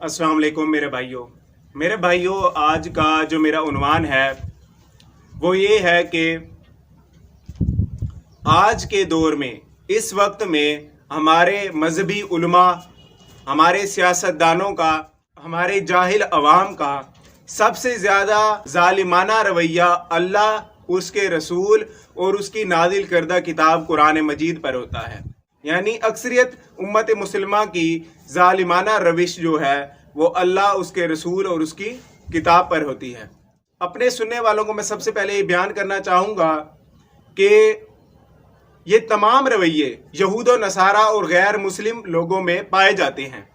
अस्सलाम वालेकुम मेरे भाइयों, आज का जो मेरा उन्वान है वो ये है कि आज के दौर में, इस वक्त में हमारे मजहबी उलमा, हमारे सियासतदानों का, हमारे जाहिल अवाम का सबसे ज़्यादा जालिमाना रवैया अल्लाह, उसके रसूल और उसकी नाजिल करदा किताब कुरान मजीद पर होता है। यानी अक्सरियत उम्मत मुसलमा की जालिमाना रविश जो है वो अल्लाह, उसके रसूल और उसकी किताब पर होती है। अपने सुनने वालों को मैं सबसे पहले ये बयान करना चाहूँगा कि ये तमाम रवैये यहूद व नसारा और गैर मुस्लिम लोगों में पाए जाते हैं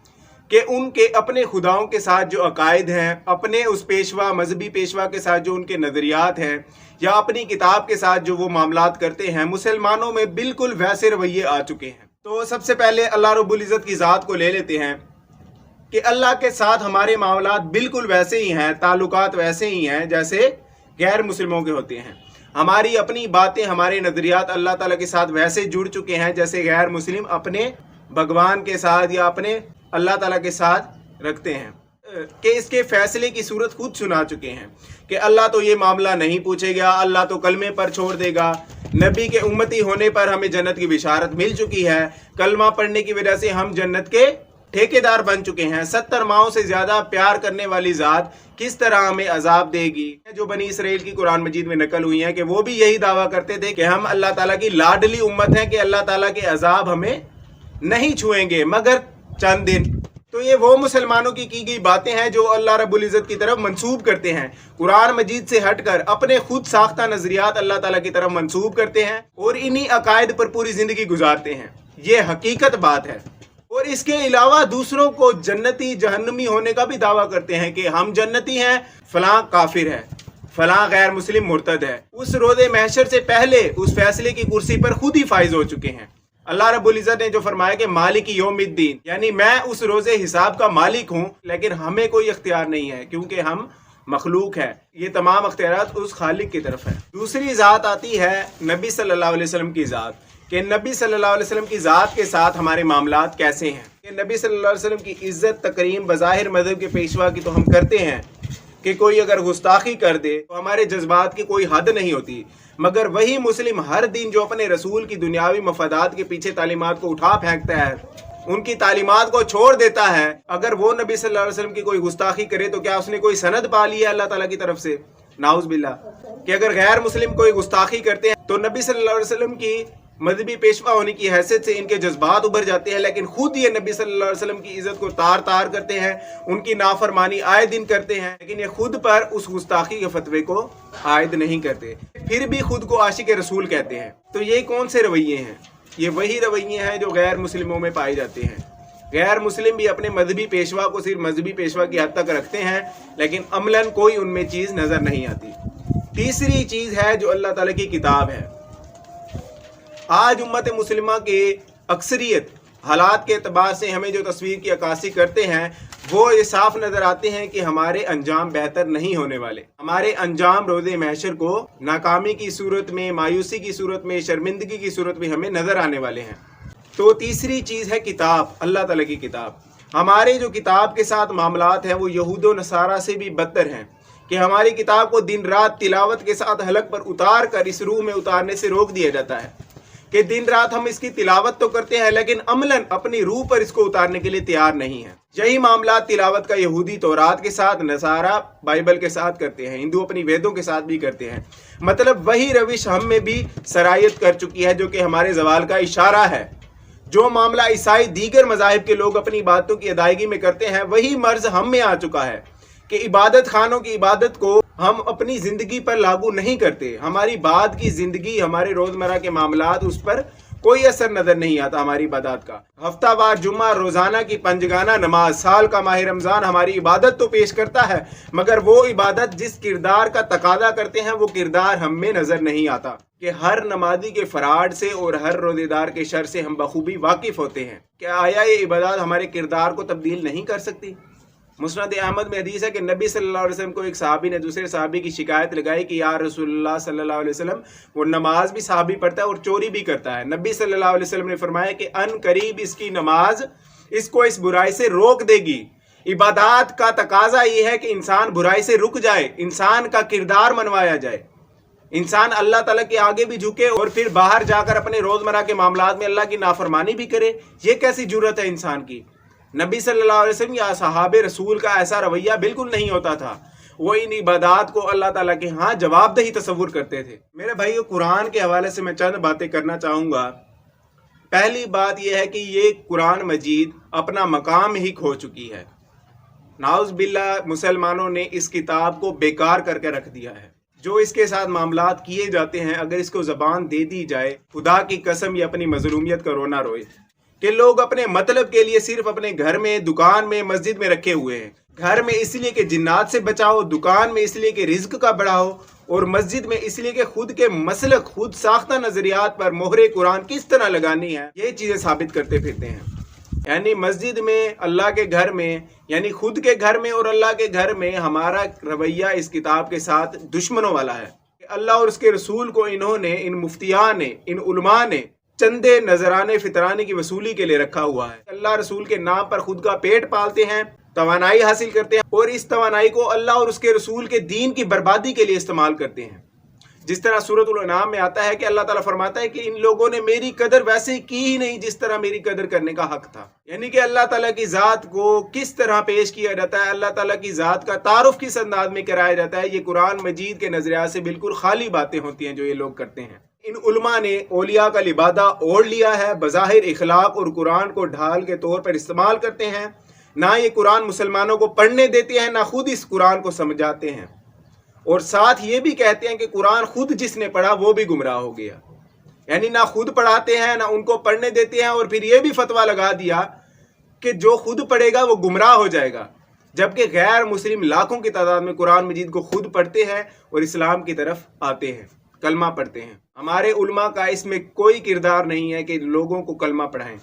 कि उनके अपने खुदाओं के साथ जो अकायद हैं, अपने उस पेशवा, मजहबी पेशवा के साथ जो उनके नज़रियात हैं, या अपनी किताब के साथ जो वो मामलात करते हैं, मुसलमानों में बिल्कुल वैसे रवैये आ चुके हैं। तो सबसे पहले अल्लाह रब्बुल इज़्ज़त की ज़ात को ले लेते हैं कि अल्लाह के साथ हमारे मामलात बिल्कुल वैसे ही हैं, ताल्लुकात वैसे ही हैं जैसे गैर मुस्लिमों के होते हैं। हमारी अपनी बातें, हमारे नज़रियात अल्लाह ताला के साथ वैसे जुड़ चुके हैं जैसे गैर मुस्लिम अपने भगवान के साथ या अपने अल्लाह ताला के साथ रखते हैं। कि इसके फैसले की सूरत खुद सुना चुके हैं कि अल्लाह तो ये मामला नहीं पूछेगा, अल्लाह तो कलमे पर छोड़ देगा। नबी के उम्मती होने पर हमें जन्नत की बिशारत मिल चुकी है, कलमा पढ़ने की वजह से हम जन्नत के ठेकेदार बन चुके हैं। 70 माओं से ज्यादा प्यार करने वाली ज़ात किस तरह हमें अजाब देगी। जो बनी इसराइल की कुरान मजीद में नकल हुई है कि वो भी यही दावा करते थे कि हम अल्लाह ताला की लाडली उम्मत हैं, कि अल्लाह ताला के अजाब हमें नहीं छुएंगे मगर चंद दिन। तो ये वो मुसलमानों की गई बातें हैं जो अल्लाह रब्बुल इज़्ज़त की तरफ मंसूब करते हैं। कुरान मजीद से हटकर अपने खुद साख्ता नजरियात अल्लाह ताला की तरफ मंसूब करते हैं और इन्हीं अकायद पर पूरी जिंदगी गुजारते हैं। ये हकीकत बात है। और इसके अलावा दूसरों को जन्नती जहन्नमी होने का भी दावा करते हैं कि हम जन्नती हैं, फलां काफिर है, फलां गैर मुस्लिम मुर्तद है। उस रोज़े महशर से पहले उस फैसले की कुर्सी पर खुद ही फाइज हो चुके हैं। अल्लाह रब्बुल इज़्ज़त ने जो फरमाया कि मालिक यौमिद्दीन, यानी मैं उस रोज़े हिसाब का मालिक हूँ, लेकिन हमें कोई इख्तियार नहीं है क्योंकि हम मखलूक है। ये तमाम इख्तियारात उस खालिक की तरफ है। दूसरी ज़ात आती है नबी सल्लल्लाहु अलैहि वसल्लम की ज़ात, कि नबी सल्लल्लाहु अलैहि वसल्लम की ज़ात के साथ हमारे मामलात कैसे हैं। कि नबी सल्लल्लाहु अलैहि वसल्लम की इज़्ज़त तकरीम बज़ाहिर मज़हब के पेशवा की तो हम करते हैं कि कोई अगर गुस्ताखी कर दे तो हमारे जज्बात की कोई हद नहीं होती, मगर वही मुस्लिम हर दिन जो अपने रसूल की दुनियावी मफादात के पीछे तालीमात को उठा फेंकता है, उनकी तालीमात को छोड़ देता है, अगर वो नबी सल्लल्लाहु अलैहि वसल्लम की कोई गुस्ताखी करे तो क्या उसने कोई सनद पा ली है अल्लाह ताला की तरफ से? नाउज़ बिल्लाह। कि अगर गैर मुस्लिम कोई गुस्ताखी करते हैं तो नबी सल्लल्लाहु अलैहि वसल्लम की मजहबी पेशवा होने की हैसियत से इनके जज्बात उभर जाते हैं, लेकिन खुद ये नबी सल्लल्लाहु अलैहि वसल्लम की इज्जत को तार तार करते हैं, उनकी नाफरमानी आए दिन करते हैं, लेकिन ये खुद पर उस गुस्ताखी के फतवे को आयद नहीं करते, फिर भी खुद को आशिक रसूल कहते हैं। तो ये कौन से रवैये हैं? ये वही रवैये हैं जो गैर मुस्लिमों में पाए जाते हैं। गैर मुस्लिम भी अपने मजहबी पेशवा को सिर्फ मजहबी पेशवा की हद तक रखते हैं, लेकिन अमलन कोई उनमें चीज़ नज़र नहीं आती। तीसरी चीज़ है जो अल्लाह ताला की किताब है। आज उम्मत मुस्लिमा के अक्सरियत हालात के एतबार से हमें जो तस्वीर की अक्कासी करते हैं वो ये साफ नज़र आते हैं कि हमारे अंजाम बेहतर नहीं होने वाले। हमारे अंजाम रोज़े महशर को नाकामी की सूरत में, मायूसी की सूरत में, शर्मिंदगी की सूरत में हमें नज़र आने वाले हैं। तो तीसरी चीज़ है किताब, अल्लाह ताला की किताब। हमारे जो किताब के साथ मामलात हैं वो यहूद व नसारा से भी बदतर हैं कि हमारी किताब को दिन रात तिलावत के साथ हलक पर उतार कर इस रूह में उतारने से रोक दिया जाता है कि दिन रात हम इसकी तिलावत तो करते हैं लेकिन अमलन अपनी रूह पर इसको उतारने के लिए तैयार नहीं है। यही मामला तिलावत का यहूदी तौरात के साथ, नसारा बाइबल के साथ करते हैं, हिंदू अपनी वेदों के साथ भी करते हैं। मतलब वही रविश हम में भी सरायत कर चुकी है जो कि हमारे जवाल का इशारा है। जो मामला ईसाई दीगर मज़ाहिब के लोग अपनी बातों की अदायगी में करते हैं, वही मर्ज हम में आ चुका है कि इबादत खानों की इबादत को हम अपनी ज़िंदगी पर लागू नहीं करते। हमारी बाद की ज़िंदगी, हमारे रोज़मर्रा के मामलात, उस पर कोई असर नज़र नहीं आता हमारी इबादत का। हफ्तावार जुम्मा, रोज़ाना की पंजगाना नमाज, साल का माह रमज़ान हमारी इबादत तो पेश करता है, मगर वो इबादत जिस किरदार का तकादा करते हैं वो किरदार हम में नज़र नहीं आता। कि हर नमाजी के फ़राड से और हर रोज़ेदार के शर से हम बखूबी वाकिफ़ होते हैं। क्या आया ये इबादत हमारे किरदार को तब्दील नहीं कर सकती? मुस्नद अहमद में हदीस है कि नबी सल्लल्लाहु अलैहि वसल्लम को एक सहाबी ने दूसरे सहाबी की शिकायत लगाई कि या रसूलुल्लाह सल्लल्लाहु अलैहि वसल्लम, वो नमाज भी सहाबी पढ़ता है और चोरी भी करता है। नबी सल्लल्लाहु अलैहि वसल्लम ने फरमाया कि अन करीब इसकी नमाज इसको इस बुराई से रोक देगी। इबादत का तकाजा ये है कि इंसान बुराई से रुक जाए, इंसान का किरदार मनवाया जाए, इंसान अल्लाह ताला के आगे भी झुके और फिर बाहर जाकर अपने रोजमर्रा के मामलात में अल्लाह की नाफरमानी भी करे। ये कैसी जुर्रत है इंसान की। नबी सल्लल्लाहु अलैहि वसल्लम या सहाबे रसूल का ऐसा रवैया बिल्कुल नहीं होता था। वो इन इबादत को अल्लाह ताला के यहाँ जवाबदेही तसव्वुर करते थे। मेरे भाइयों, कुरान के हवाले से मैं चंद बातें करना चाहूँगा। पहली बात यह है कि ये कुरान मजीद अपना मकाम ही खो चुकी है। नाउज़ बिल्लाह, मुसलमानों ने इस किताब को बेकार करके रख दिया है। जो इसके साथ मामलात किए जाते हैं, अगर इसको ज़बान दे दी जाए, खुदा की कसम ये अपनी मजलूमियत का रोना रोए कि लोग अपने मतलब के लिए सिर्फ अपने घर में, दुकान में, मस्जिद में रखे हुए हैं। घर में इसलिए कि जिन्नात से बचाओ, दुकान में इसलिए कि रिज्क का बढ़ाओ, और मस्जिद में इसलिए कि खुद के मसलक, खुद साख्ता नजरियात पर मोहरे कुरान किस तरह लगानी है, ये चीज़ें साबित करते फिरते हैं। यानी मस्जिद में, अल्लाह के घर में, यानी खुद के घर में और अल्लाह के घर में हमारा रवैया इस किताब के साथ दुश्मनों वाला है। अल्लाह और उसके रसूल को इन्होंने, इन मुफ्तियान ने, इन उलमा ने चंदे, नजराने, फितराने की वसूली के लिए रखा हुआ है। अल्लाह रसूल के नाम पर खुद का पेट पालते हैं, तवानाई हासिल करते हैं, और इस तवानाई को अल्लाह और उसके रसूल के दीन की बर्बादी के लिए इस्तेमाल करते हैं। जिस तरह सूरतुल अनाम में आता है कि अल्लाह ताला फरमाता है कि इन लोगों ने मेरी कदर वैसे की ही नहीं जिस तरह मेरी कदर करने का हक था। यानी कि अल्लाह ताला की ज़ात को किस तरह पेश किया जाता है, अल्लाह ताला की ज़ात का तारुफ किस अंदाज में कराया जाता है, ये कुरान मजीद के नजरिया से बिल्कुल खाली बातें होती हैं जो ये लोग करते हैं। इन उलमा ने औलिया का लिबादा ओढ़ लिया है, बज़ाहिर इखलाक और कुरान को ढाल के तौर पर इस्तेमाल करते हैं। ना ये कुरान मुसलमानों को पढ़ने देते हैं, ना खुद इस कुरान को समझाते हैं, और साथ ये भी कहते हैं कि कुरान खुद जिसने पढ़ा वो भी गुमराह हो गया। यानी ना खुद पढ़ाते हैं, ना उनको पढ़ने देते हैं, और फिर ये भी फतवा लगा दिया कि जो खुद पढ़ेगा वो गुमराह हो जाएगा, जबकि गैर मुस्लिम लाखों की तादाद में कुरान मजीद को खुद पढ़ते हैं और इस्लाम की तरफ आते हैं, कलमा पढ़ते हैं। हमारे उलमा का इसमें कोई किरदार नहीं है कि लोगों को कलमा पढ़ाएं।